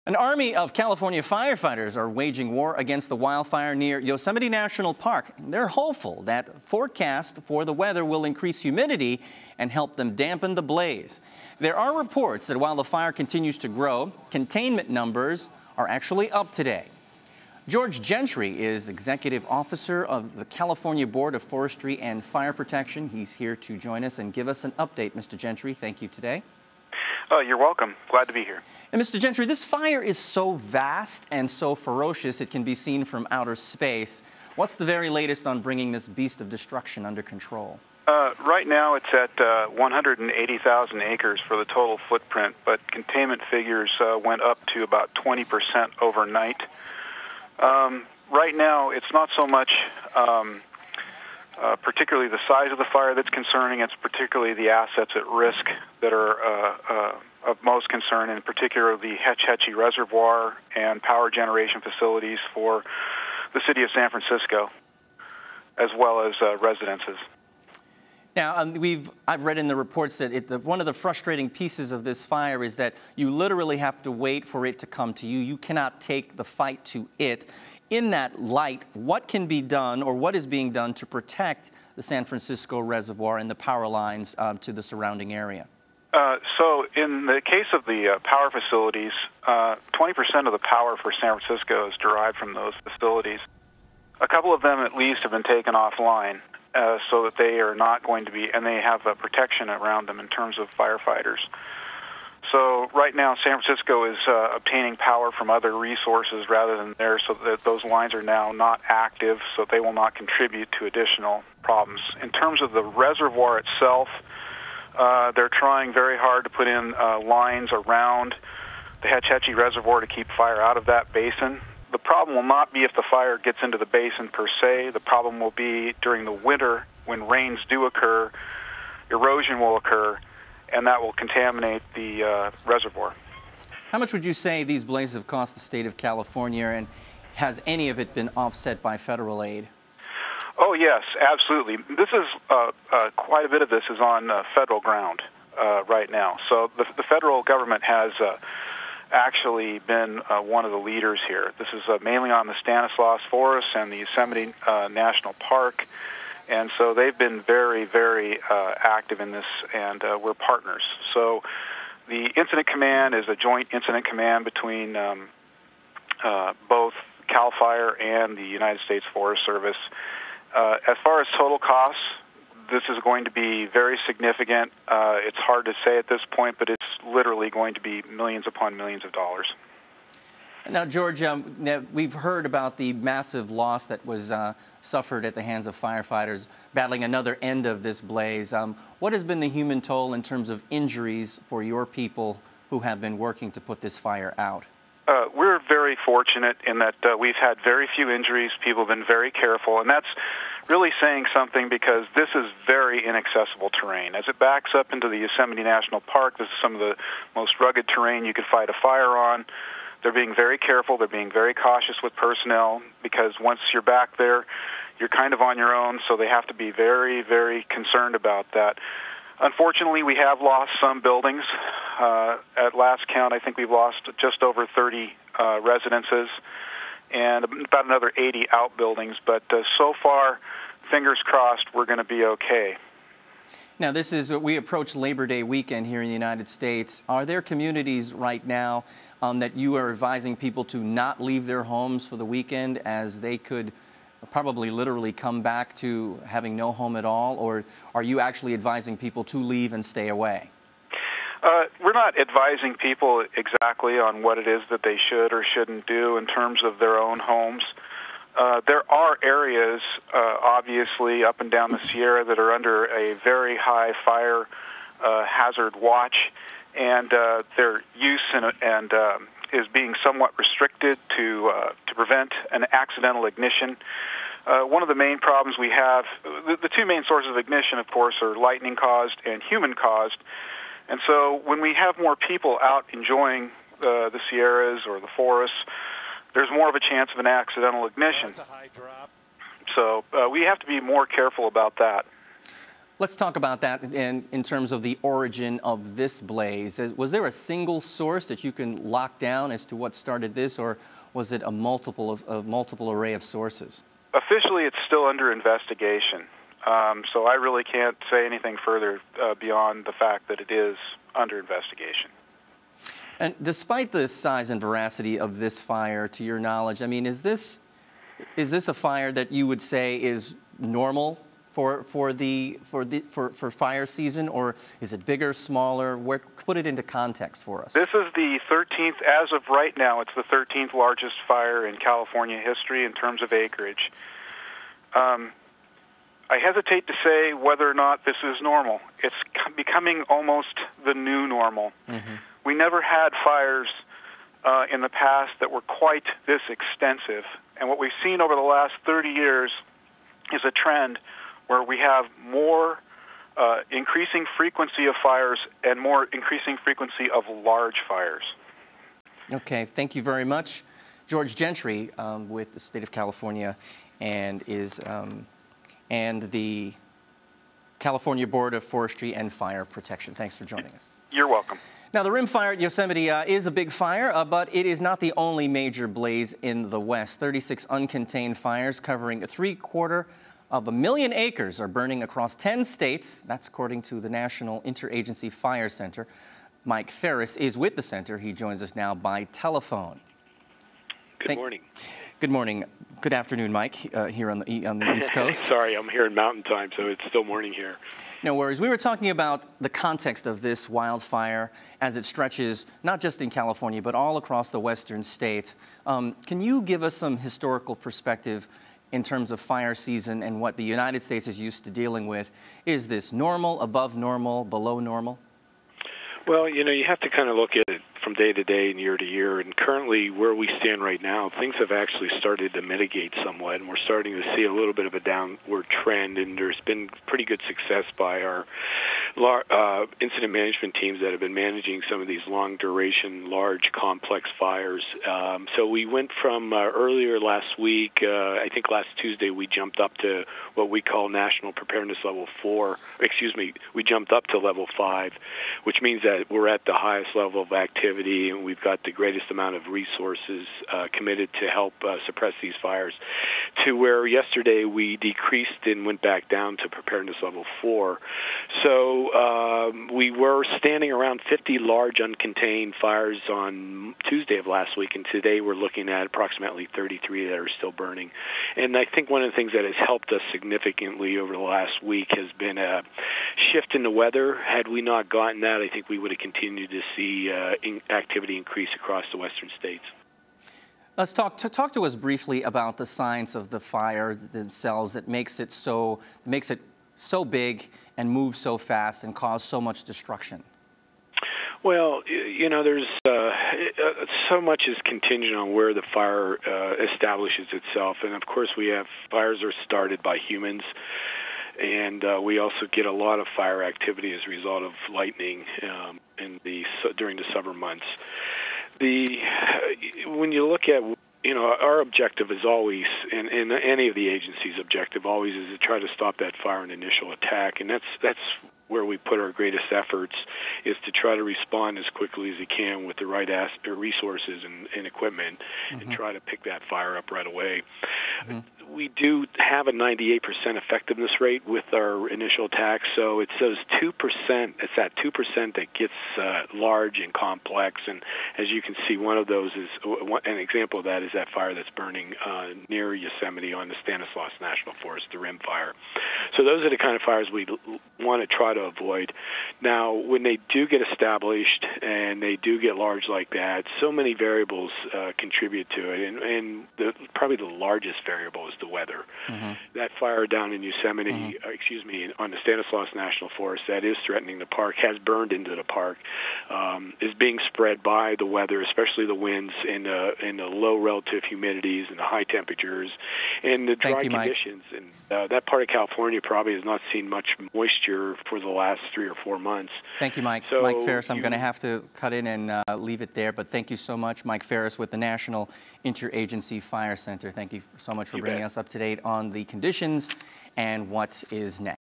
An army of California firefighters are waging war against the wildfire near Yosemite National Park. They're hopeful that forecast for the weather will increase humidity and help them dampen the blaze. There are reports that while the fire continues to grow, containment numbers are actually up today. George Gentry is Executive Officer of the California Board of Forestry and Fire Protection. He's here to join us and give us an update. Mr. Gentry, thank you today. You're welcome. Glad to be here. And Mr. Gentry, this fire is so vast and so ferocious it can be seen from outer space. What's the very latest on bringing this beast of destruction under control? Right now it's at 180,000 acres for the total footprint, but containment figures went up to about 20% overnight. Right now it's not so much particularly the size of the fire that's concerning. It's particularly the assets at risk that are of most concern, in particular the Hetch Hetchy Reservoir and power generation facilities for the city of San Francisco, as well as residences. Now, I've read in the reports that one of the frustrating pieces of this fire is that you literally have to wait for it to come to you. You cannot take the fight to it. In that light, what can be done or what is being done to protect the San Francisco Reservoir and the power lines to the surrounding area? So in the case of the power facilities, 20% of the power for San Francisco is derived from those facilities. A couple of them at least have been taken offline so that they are not going to be, and they have protection around them in terms of firefighters. So right now San Francisco is obtaining power from other resources rather than theirs, so that those lines are now not active, so they will not contribute to additional problems. In terms of the reservoir itself, they're trying very hard to put in lines around the Hetch Hetchy Reservoir to keep fire out of that basin. The problem will not be if the fire gets into the basin per se. The problem will be during the winter when rains do occur, erosion will occur, and that will contaminate the reservoir. How much would you say these blazes have cost the state of California, and has any of it been offset by federal aid? Oh, yes, absolutely. This is quite a bit of this is on federal ground right now. So the federal government has actually been one of the leaders here. This is mainly on the Stanislaus Forest and the Yosemite National Park. And so they've been very, very active in this, and we're partners. So the incident command is a joint incident command between both CAL FIRE and the United States Forest Service. As far as total costs, this is going to be very significant. It's hard to say at this point, but it's literally going to be millions upon millions of dollars. Now, George, we've heard about the massive loss that was suffered at the hands of firefighters battling another end of this blaze. What has been the human toll in terms of injuries for your people who have been working to put this fire out? We're very fortunate in that we've had very few injuries. People have been very careful, and that's really saying something because this is very inaccessible terrain. As it backs up into the Yosemite National Park, this is some of the most rugged terrain you could fight a fire on. They're being very careful. They're being very cautious with personnel because once you're back there, you're kind of on your own, so they have to be very, very concerned about that. Unfortunately, we have lost some buildings. At last count, I think we've lost just over 30 residences and about another 80 outbuildings. But so far, fingers crossed, we're going to be okay. Now, we approach Labor Day weekend here in the United States. Are there communities right now that you are advising people to not leave their homes for the weekend, as they could probably literally come back to having no home at all? Or are you actually advising people to leave and stay away? We're not advising people exactly on what it is that they should or shouldn't do in terms of their own homes. There are areas, obviously, up and down the Sierra that are under a very high fire hazard watch, and their use and is being somewhat restricted to prevent an accidental ignition. One of the main problems we have, the two main sources of ignition, of course, are lightning-caused and human-caused. And so when we have more people out enjoying the Sierras or the forests, there's more of a chance of an accidental ignition. That's a high drop. So we have to be more careful about that. Let's talk about that in terms of the origin of this blaze. Was there a single source that you can lock down as to what started this, or was it a multiple array of sources? Officially, it's still under investigation. So I really can't say anything further beyond the fact that it is under investigation. And despite the size and veracity of this fire, to your knowledge, I mean, is this a fire that you would say is normal for fire season, or is it bigger, smaller? Put it into context for us. This is the 13th, as of right now, it's the 13th largest fire in California history in terms of acreage. I hesitate to say whether or not this is normal. It's becoming almost the new normal. Mm-hmm. We never had fires in the past that were quite this extensive. And what we've seen over the last 30 years is a trend where we have more increasing frequency of fires and more increasing frequency of large fires. Okay, thank you very much. George Gentry with the state of California and the California Board of Forestry and Fire Protection. Thanks for joining us. You're welcome. Now, the rim fire at Yosemite is a big fire, but it is not the only major blaze in the West. 36 uncontained fires covering 750,000 acres are burning across 10 states. That's according to the National Interagency Fire Center. Mike Ferris is with the center. He joins us now by telephone. Good morning. Good morning. Good afternoon, Mike, here on the East Coast. Sorry, I'm here in Mountain Time, so it's still morning here. No worries. We were talking about the context of this wildfire as it stretches not just in California, but all across the western states. Can you give us some historical perspective in terms of fire season and what the United States is used to dealing with? Is this normal, above normal, below normal? Well, you know, you have to kind of look at it from day to day and year to year. And currently, where we stand right now, things have actually started to mitigate somewhat, and we're starting to see a little bit of a downward trend. And there's been pretty good success by our incident management teams that have been managing some of these long-duration, large, complex fires. So we went from earlier last week, I think last Tuesday, we jumped up to what we call National Preparedness Level 4. Excuse me, we jumped up to Level 5, which means that we're at the highest level of activity, and we've got the greatest amount of resources committed to help suppress these fires, to where yesterday we decreased and went back down to Preparedness Level 4. So we were standing around 50 large uncontained fires on Tuesday of last week, and today we're looking at approximately 33 that are still burning. And I think one of the things that has helped us significantly over the last week has been a shift in the weather. Had we not gotten that, I think we would have continued to see activity increase across the western states. Let's talk to us briefly about the science of the fire themselves that makes it so big and move so fast and cause so much destruction. Well, you know, there's so much is contingent on where the fire establishes itself, and of course we have fires are started by humans. And we also get a lot of fire activity as a result of lightning during the summer months. When you look at, you know, our objective is always, and any of the agencies' objective always is to try to stop that fire in initial attack, and that's where we put our greatest efforts, is to try to respond as quickly as we can with the right resources and equipment, mm-hmm. and try to pick that fire up right away. Mm-hmm. We do have a 98% effectiveness rate with our initial attacks, so it's those 2%, it's that 2% that gets large and complex, and as you can see, one of those is, an example of that is that fire that's burning near Yosemite on the Stanislaus National Forest, the rim fire. So those are the kind of fires we want to try to avoid. Now, when they do get established and they do get large like that, so many variables contribute to it, and probably the largest variable is the weather. Mm-hmm. That fire down in Yosemite, mm-hmm. On the Stanislaus National Forest, that is threatening the park, has burned into the park, is being spread by the weather, especially the winds and the low relative humidities and the high temperatures and the dry conditions. Mike. And that part of California probably has not seen much moisture for the last 3 or 4 months. Thank you, Mike. So Mike Ferris, I'm going to have to cut in and leave it there, but thank you so much. Mike Ferris with the National Interagency Fire Center. Thank you so much for bringing us up to date on the conditions and what is next.